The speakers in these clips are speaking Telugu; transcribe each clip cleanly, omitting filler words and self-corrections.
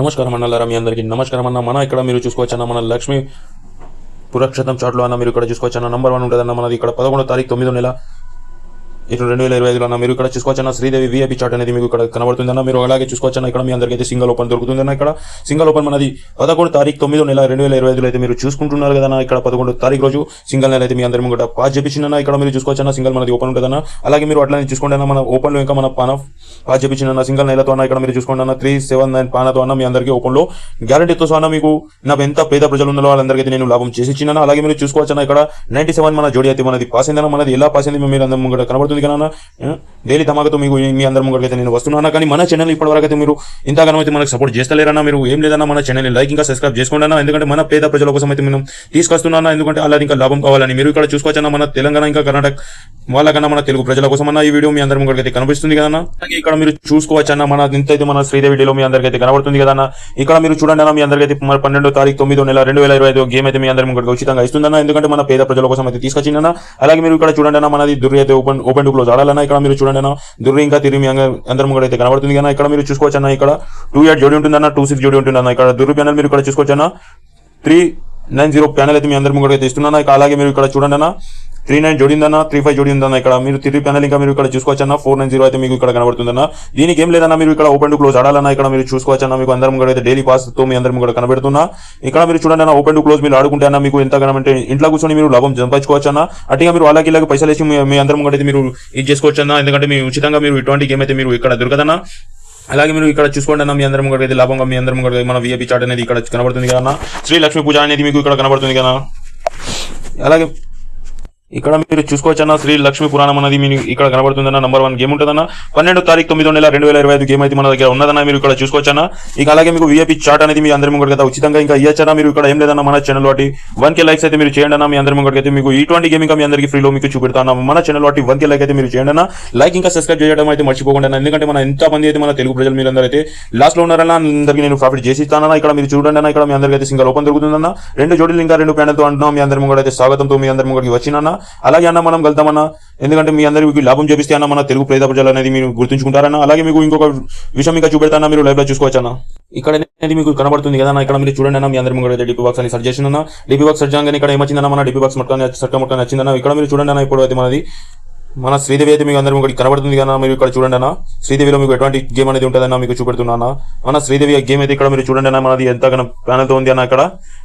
నమస్కారం అన్నలారా, మీ అందరికీ నమస్కారం అన్న. మన ఇక్కడ మీరు చూసుకోవచ్చన్న మన లక్ష్మీ పురక్షతం చాట్లో అన్న మీరు ఇక్కడ చూసుకోవచ్చన్న నంబర్ 1 ఉంటుందన్న మనది. ఇక్కడ 11వ తారీఖు 9వ నెల 2025 అన్న మీరు ఇక్కడ చూసుకోవచ్చన్న శ్రీదేవి VIP చార్ట్ అనేది మీకు ఇక్కడ కనబడుతుందన్న. మీరు అలాగే చూసుకోవచ్చన్న ఇక్కడ మీ అందరికీ అయితే సింగల్ ఓపెన్ దొరుకుతుందన్న. ఇక్కడ సింగల్ ఓపెన్ మనది 11వ తారీఖు 9వ నెల 2025 అయితే మీరు చూసుకుంటున్నారు కదన్నా. ఇక్కడ 11వ తారీఖు రోజు సింగల్ నెల అయితే మీ అందరి ముంగట పాస్ చేపించిందన్న. ఇక్కడ మీరు చూసుకోవచ్చన్న సింగల్ మనది ఓపెన్ ఉంటుందన్న. అలాగే మీరు అట్లా చూసుకోండి అన్న, మన ఓపెన్లో ఇంకా మన పాస్ చేపించిన సింగల్ నెలతో అన్న ఇక్కడ మీరు చూసుకోండి అన్న 379 పానతో అన్న మీ అందరికీ ఓపెన్లో గ్యారంటీతో అన్న మీకు నా ఎంత పేద ప్రజలు ఉన్నారో వాళ్ళందరికీ నేను లాభం చేసి ఇచ్చినా. అలాగే మీరు చూసుకోవచ్చన్న ఇక్కడ 97 మన జోడి అయితే మనది పాస్ అయిందన్న. మనది ఎలా పాస్ అయింది మీరు అందరి ముంగట కనబడుతుంది కదా. డైలీ ధమాకతో మీకు మీ అందరి ముంగడికైతే నేను వస్తున్నాను. కానీ మన ఛానల్ ఇప్పటివరకు అయితే మీరు ఇంతగానో అయితే మనకు సపోర్ట్ చేస్తలేరన్నా. మీరు ఏం లేదన్నా మన ఛానల్ని లైక్ ఇంకా సబ్స్క్రైబ్ చేసుకోండి అన్న. ఎందుకంటే మన పేద ప్రజల కోసం అయితే మనం తీసుకొస్తున్నా. ఎందుకంటే అలా ఇంకా లాభం కావాలని మీరు ఇక్కడ చూసుకోవచ్చన్న. మన తెలంగాణ ఇంకా కర్ణాటక వాళ్ళకన్నా మన తెలుగు ప్రజల కోసం అన్న ఈ వీడియో మీ అందరి ముంగడికైతే కనిపిస్తుంది కదన్నా. ఇక్కడ మీరు చూసుకోవచ్చన్న మన ఇంతైతే మన శ్రీదేవి డేలో మీ అందరికీ అయితే కనబడుతుంది కదన్నా. ఇక్కడ మీరు చూడండి అన్న, మీ అందరికీ అయితే 12వ తారీఖు 9వ నెల 2025 గేమ్ అయితే మీ అందరి ముంగడికి ఉచితంగా ఇస్తుందన్న. ఎందుకంటే మన పేద ప్రజల కోసం అయితే తీసుకొచ్చిందన్న. అలాగే మీరు ఇక్కడ చూడండి అన్న, మనది దుర్రి అయితే ఓపెన్ టు క్లోజ్ ఆడాలన్నా. ఇక్కడ మీరు చూడండి అన్న, దుర్రి ఇంకా తిరిగి మీ అందరి ముంగడ అయితే కనబడుతుంది కదా. ఇక్కడ మీరు చూసుకోవచ్చన్న, ఇక్కడ 28 జోడి ఉంటుందన్న, 26 జోడి ఉంటుందన్న. ఇక్కడ దుర్రి ప్యానల్ మీరు ఇక్కడ చూసుకోవచ్చన్న 390 ప్యానల్ అయితే మీ అందరి ముంగడ అయితే ఇస్తున్నా. అలాగే మీరు ఇక్కడ చూడండి అన్న 39 జోడి ఉందన్న, 35 జోడి ఉందన్న. ఇక్కడ మీరు తిరిగి ప్యానల్ ఇంకా మీరు ఇక్కడ చూసుకోవచ్చన్న 490 అయితే మీకు ఇక్కడ కనబడుతుందన్న. దీనికి ఏం లేదన్నా, మీరు ఇక్కడ ఓపెన్ టు క్లోజ్ ఆడాలన్నా. ఇక్కడ మీరు చూసుకోవచ్చన్న, మీకు అందరి ముంగడ అయితే డైలీ పాస్ తో మీ అందరి ముంగడ కనబడుతున్నా. ఇక్కడ మీరు చూడండి అన్న, ఓపెన్ టు క్లోజ్ మీరు ఆడుకుంటే అన్న మీకు ఎంత కనబడితే ఇంట్లో కూర్చొని మీరు లాభం సంపాదించుకోవచ్చన్న. అట్టిగా మీరు అలాగే ఇలాగ పైసలు వేసి మీ అందరి ముంగడ అయితే మీరు ఇది చేసుకోవచ్చన్న. ఎందుకంటే మీరు ఉచితంగా మీరు ఇటువంటి గేమ్ అయితే మీరు ఇక్కడ దొరకదన్న. అలాగే మీరు ఇక్కడ చూసుకోండి అన్న, మీ అందరి ముంగడ అయితే లాభంగా మీ అందరి ముంగడ మన VIP చార్ట్ అనేది ఇక్కడ కనబడుతుంది కదా. శ్రీ లక్ష్మీ పూజ అనేది మీకు ఇక్కడ కనబడుతుంది కదా. అలాగే ఇక్కడ మీరు చూసుకోవచ్చన్న, శ్రీ లక్ష్మీ పురాణం అనేది మీకు ఇక్కడ కనబడుతుందన్న. నంబర్ 1 గేమ్ ఉంటుందన్న. 12వ తారీఖు 9వ నెల 2025 గేమ్ అయితే మన దగ్గర ఉన్నదన్న. మీరు ఇక్కడ చూసుకోవచ్చన్న. ఇక అలాగే మీకు VIP చార్ట్ అనేది మీ అందరి ముంగడికి అయితే ఉచితంగా ఇంకా ఇవ్వచ్చన్న. మీరు ఇక్కడ ఏం లేదన్న, మన ఛానల్ వాటి 1K లైక్స్ అయితే మీరు చేయండి అన్న. మీ అందరి ముంగడికి అయితే మీకు ఇటువంటి గేమ్ ఇంకా మీ అందరికీ ఫ్రీలో మీకు చూపెడతాను. మన ఛానల్ వాటి 1K లైక్ అయితే మీరు చేయండి అన్న. లైక్ ఇంకా సబ్స్క్రైబ్ చేయడం అయితే మర్చిపోకుండా. ఎందుకంటే మన ఎంత మంది అయితే మన తెలుగు ప్రజలు మీరు అందరూ అయితే లాస్ట్ లో ఉన్నారన్న, అందరికీ నేను ప్రాఫిట్ చేసి ఇస్తానన్న. ఇక్కడ మీరు చూడండి అన్న, ఇక్కడ మీ అందరికీ అయితే సింగల్ ఓపెన్ దొరుకుతుందన్న. 2 జోడీలు ఇంకా 2 ప్యానల్తో అంటున్నాం. మీ అందరి ముంగడ అయితే స్వాగతంతో మీ అందరి ముంగడికి వచ్చినన్న. అలాగే అన్న మనం వెళ్తామన్నా, ఎందుకంటే మీ అందరికి లాభం చేపిస్తే అన్న మన తెలుగు పేద ప్రజలు అనేది మీరు గుర్తుంచుకుంటారన్న. అలాగే మీకు ఇంకొక విషయం ఇంకా చూపెడతానా, మీరు లైవ్ లో చూసుకోవచ్చన్న. ఇక్కడ అనేది మీకు కనబడుతుంది కదా. ఇక్కడ మీరు చూడండి అన్న, మీ అందరి ముందు DP బాక్స్ అని సర్చ్ చేసిన DP బాక్స్ సర్చ్ చేయగానే ఇక్కడ ఏమొచ్చిందన్న, మన DP బాక్స్ మొత్తం వచ్చిందన్న. ఇక్కడ మీరు చూడండి అన్న, ఇప్పుడు అయితే మనది మన శ్రీదేవి అయితే మీకు అందరి ముందు కనబడుతుంది కదా. మీరు ఇక్కడ చూడండి అన్న, శ్రీదేవిలో మీకు ఎటువంటి గేమ్ అనేది ఉంటుందన్న మీకు చూపెడుతున్నా. మన శ్రీదేవి గేమ్ అయితే ఇక్కడ మీరు చూడండి అన్న, మనది ఎంత ప్యానల్తో ఉంది అన్న. ఇక్కడ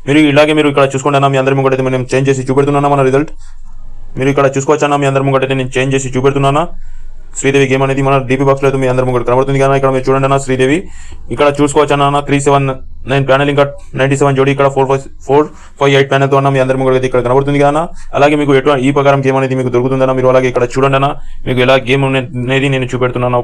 మీరు ఇలాగే మీరు ఇక్కడ చూసుకోండి అన్న, మీ అందరి ముందు అయితే మేము చేంజ్ చేసి చూపెడుతున్నా మన రిజల్ట్. మీరు ఇక్కడ చూసుకోవచ్చన్న, మీ అందరి ముంగట నేను చేంజ్ చేసి చూపెడుతున్నానా. శ్రీదేవి గేమ్ అనేది మన DP బాక్స్ లో అయితే మీ అందరి ముంగట కనబడుతుంది కదా. ఇక్కడ మీరు చూడండి అన్న, శ్రీదేవి ఇక్కడ చూసుకోవచ్చన్న 379 ప్యానల్ ఇంకా 97 జోడి ఇక్కడ 458 ప్యానల్ తో అన్న మీ అందరి ముంగట అయితే ఇక్కడ కనబడుతుంది కదా. అలాగే మీకు ఈ ప్రకారం గేమ్ అనేది మీకు దొరుకుతుందన్న. మీరు అలాగే ఇక్కడ చూడండి అన్న, మీకు ఎలా గేమ్ అనేది నేను చూపెడుతున్నాను.